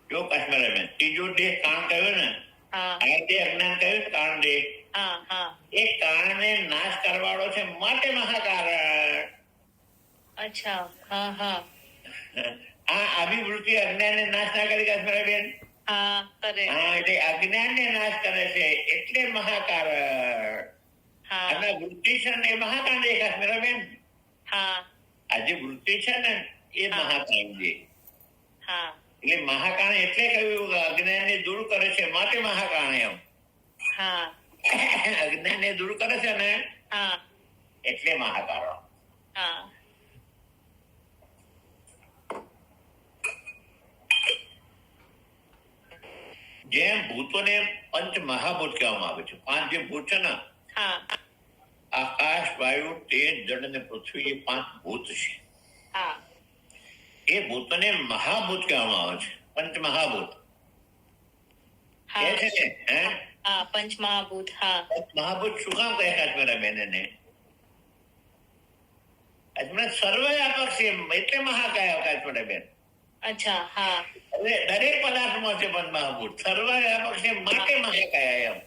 જો કાશ્મીર બેન ત્રીજો દેહ કાણ કહ્યું ને, હા આ દેહ અજ્ઞાન કહ્યું, કાણ દેહ હા હા એ કારણને નાશ કરવાળો છે, માટે મહાકારણ. અચ્છા. હા હા આ આવી વૃત્તિ અજ્ઞાનને નાશ ના કરી કાશ્મીર બેન. હા કરે. હા, એટલે અજ્ઞાનને નાશ કરે છે એટલે મહાકારણ. હા અને વૃત્તિ છે ને એ મહાકાણ છે કાશ્મીર બેન. હા આજે વૃત્તિ છે ને એ મહાકાણ છે. હા એટલે મહાકાણ એટલે કહ્યું અજ્ઞાનને દૂર કરે છે માટે મહાકાણ એમ. હા અજ્ઞાનને દૂર કરે છે ને હા એટલે મહાકારણ. હા જેમ ભૂતોને પંચ મહાભૂત કહેવામાં આવે છે, 5 જે ભૂત છે ને હા આકાશ, વાયુ, તેજ, જળ અને પૃથ્વી એ 5 ભૂત છે. હા એ ભૂતોને મહાભૂત કહેવામાં આવે છે, પંચમહાભૂત. હા એ છે ને, હે? હા પંચમહાભૂત. હા મહાભૂત શું કામ કહે કાશ્મીરા બેન એને? સર્વવ્યાપક છે એટલે મહા કયા કાશ્મીરા બેન. અચ્છા. હા એટલે દરેક પદાર્થમાં છે પંચમહાભૂત. સર્વવ્યાપક છે માટે મહા કયા એમ.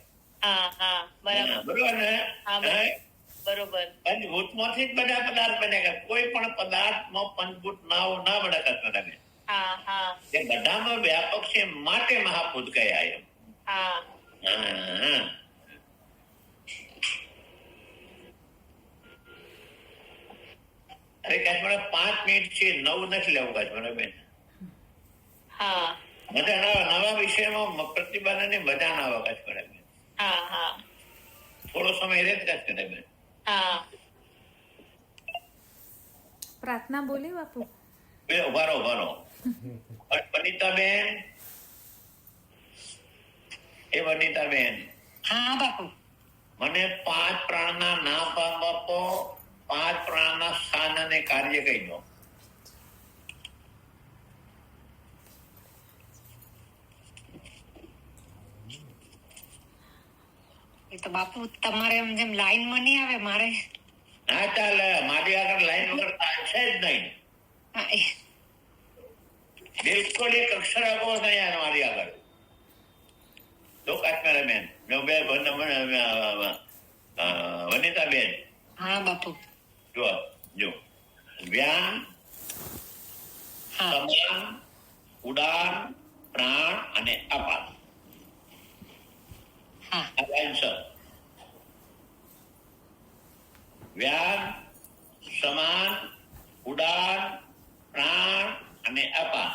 હા હા બરાબર. બરોબર ને? હા હે? બરોબર. પંચભૂતમાંથી જ બધા પદાર્થ બન્યા. કોઈ પણ પદાર્થમાં પંચભૂત ના બને કાશ્મીરા બેન. હા હા એ બધામાં વ્યાપક છે માટે મહાભૂત કયા એમ. હા હા. અરે કાશ્મીરા 5 મિનિટ છે, 9 નથી લેવું કાશ્મીરા બેન. હા મજા ના આવે. નવા વિષયમાં પ્રતિભાને મજા ના આવે કાશ્મીરા બેન. હા હા થોડો સમય રહે કાશ્મીરા બેન. હા પ્રાર્થના બોલી બાપુ. ઉભારો વનિતાબેન, એ વનિતાબેન, હા બાપુ. મને 5 પ્રાણના નામ આપો. 5 પ્રાણના સ્થાન અને કાર્ય કહી દો. એ તો બાપુ તમારે જેમ લાઈનમાં નહીં આવે મારે. ના ચાલે, મારી આગળ લાઈન વગર ચાલશે જ નહીં. હા, બિલકુલ એક અક્ષર આપો નહીં મારી આગળ. જો કાશ્મીરા બેન, વનિતાબેન, હા બાપુ. જો વ્યાન, હા સમાન, ઉડાન, પ્રાણ અને અપાન. હા આન્સર. વ્યાન, સમાન, ઉડાન, પ્રાણ અને અપાન.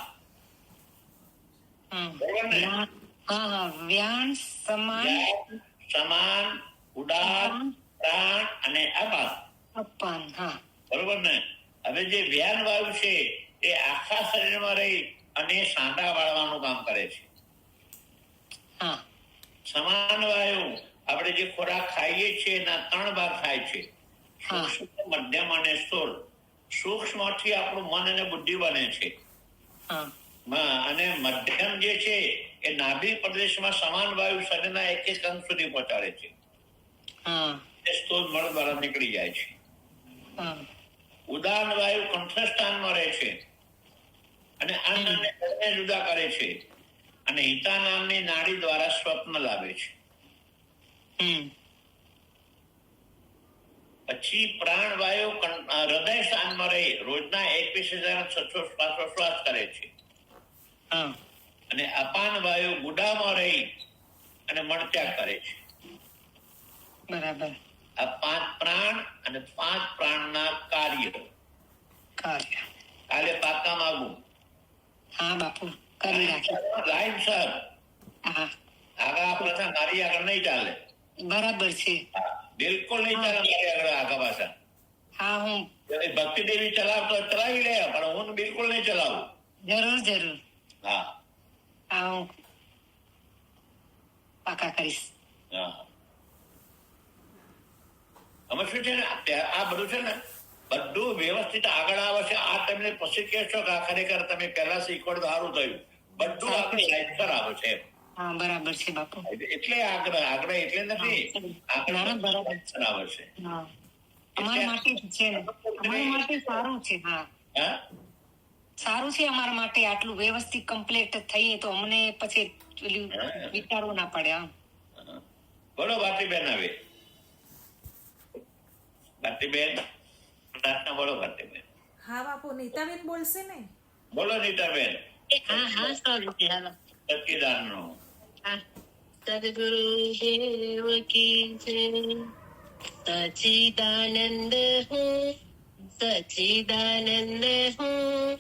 બરોબર ને? હા વ્યાન, સમાન, વ્યાન, સમાન, ઉડાન, પ્રાણ અને અપાન. અપાન. હા બરોબર ને? હવે જે વ્યાન વાયુ છે એ આખા શરીરમાં રહી અને સાંધા વાળવાનું કામ કરે છે. હા સમાન વાયુ આપણે જે ખોરાક ખાઈએ છીએ એના 3 ભાગ થાય છે, હા સૂક્ષ્મ, મધ્યમ અને સ્થૂળ. સૂક્ષ્મથી આપણું મન અને બુદ્ધિ બને છે. હા અને મધ્યમ જે છે એ નાભી પ્રદેશમાં સમાન વાયુ શરીરના એક અંગ સુધી પહોંચાડે છે. હા એ સ્થૂળ મળ દ્વારા નીકળી જાય છે. હા ઉદાન વાયુ કંઠસ્થાનમાં રહે છે અને અન્ન અને જળને જુદા કરે છે અને હિતા નામની નાડી દ્વારા સ્વપ્ન લાવે છે. પછી પ્રાણવાયુ હૃદય સ્થાનમાં રહી રોજના 21,600 શ્વાસોશ્વાસ કરે છે. અને અપાન વાયુ ગુદામાં રહી અને મળત્યાગ કરે છે. બરાબર. આ 5 પ્રાણ અને 5 પ્રાણના કાર્ય કાલે પાકા માંગુ. હા બાપુ કરી રાખી. Line sir. હા આગળ આપણે મારી આગળ નહીં ચાલે. બરાબર છે. બિલકુલ નહીં ચાલે મારી આગળ આગા પાછા. હા હું ભક્તિ દેવી ચલાવતો ચલાવી લે પણ હું બિલકુલ નહીં ચલાવું. જરૂર. હા હા હું પાકા કરીશ. હા. અમે શું છે ને આ બધું છે ને બધું વ્યવસ્થિત આગળ આવે છે. આ તમને પછી કહેશો કે આ ખરેખર તમે પહેલા શીખવાડ તો સારું થયું. બધું આગળ લાઈન પર આવે છે. હા બરાબર છે બાપુ. એટલે આગળ એટલે નથી બરાબર આવે છે. અમારા માટે છે ને, અમારા માટે સારું છે. હા સારું છે અમારા માટે. આટલું વ્યવસ્થિત કમ્પ્લીટ થઈએ તો અમને પછી વિચારવું ના પડે. બોલો ભારતીબેન. હવે ભારતીબેન પ્રાર્થના બોલો. ભારતીબેન. હા બાપુ. નીતાબેન બોલશે ને? બોલો નીતાબેન. હા સારું છે. હાલો સચ્ચિદાનંદ નો સદગુરુ દેવ કી જય. सच्चिदानंद हूँ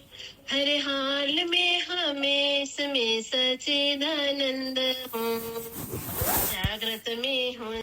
हर हाल में हमेशा में सच्चिदानंद हूँ जागृत में हूँ